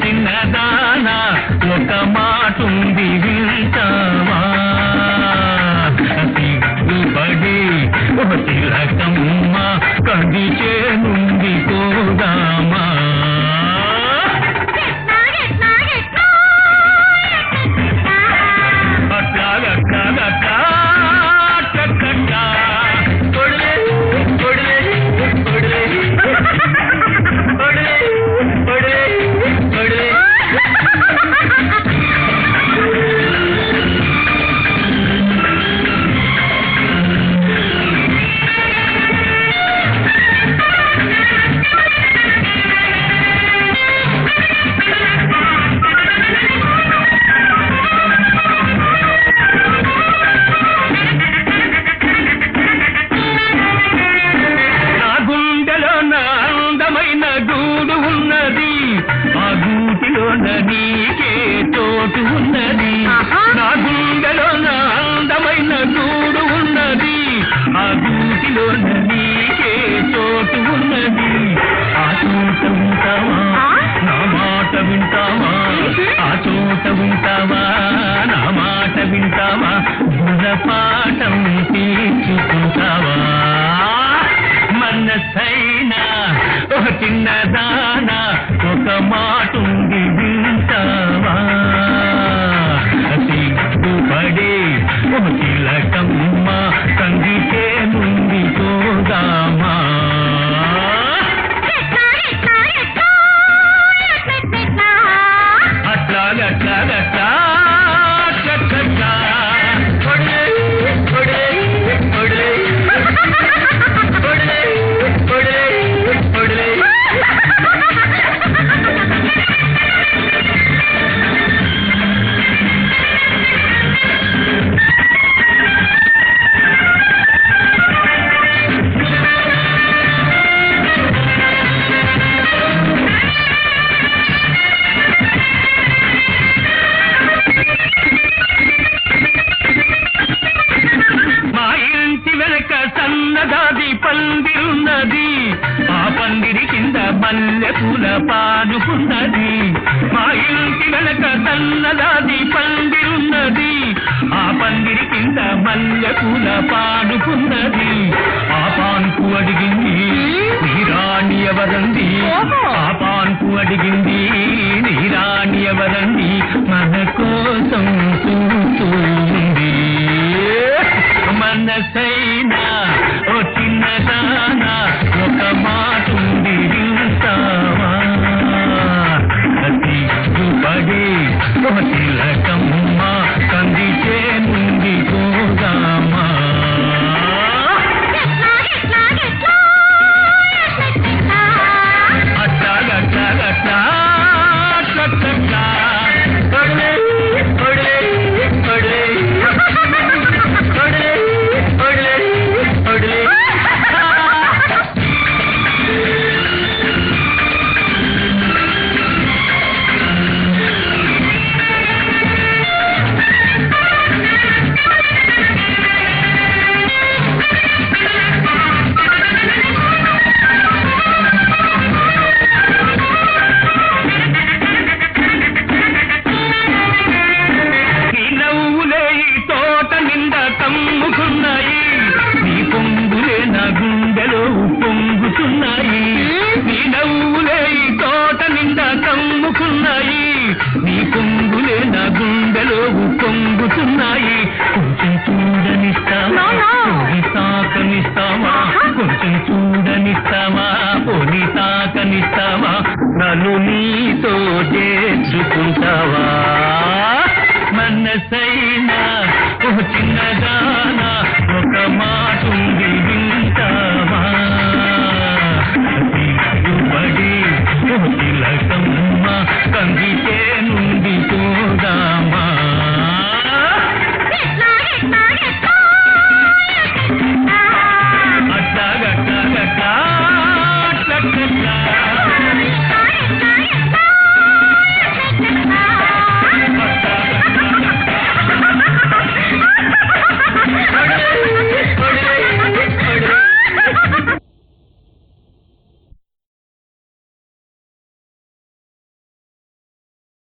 చిన్నదానా ఒక మాటుంది వింటావా సిగ్గుపడి ఒక తిలకమ్మ కందిచే నుండి పోదామా నీకే చోటు ఉన్నది నా గుండెలో నా అందమైన గూడు ఉన్నది ఆ గూటిలో నీకే చోటు ఉన్నది ఆ చోట ఉంటావా నా మాట వింటావా ఆ చోట ఉంటావా నా మాట వింటావా గుణపాఠం తీర్చుకుంటావా మనసైనా ఒక చిన్నదానా ఒక మాటుంది వింటావా సిగ్గుపడి ఒక తిలకమ్మ సంగీతే నుండి పోదామా అట్లాగట్లాగట్లా సన్నదాది పందిరున్నది ఆ పందిరి కింద మల్లె పూల పాడుకున్నది మా ఇంటి వెనక సన్నదాది పందిరున్నది ఆ పందిరి కింద మల్లె పూల పాడుకున్నది ఆ పాన్పు అడిగింది నీరాణి ఎవరంది ఆ పాన్పు అడిగింది నీరాణి ఎవరంది మన కోసం చూస్తుంది మనసైనా ఓ చిన్నదానా ఒక మాటుంది వింటావా సిగ్గుపడి ఓ తిలకమ్మ కందిచే నుండి పోదామా అట్లాగట్లాగట్లా అట్లా కమ్ముకున్నాయి నీ పొంగులే నా గుండెలో పొంగుతున్నాయి నీ నవ్వులే ఈ తోట నిండా కమ్ముకున్నాయి నీ పొంగులే నా గుండెలో పొంగుతున్నాయి కొంచెం చూడనిస్తావా పోని తాకనిస్తావా కొంచెం చూడనిస్తావా పోని తాకనిస్తావా నన్ను నీ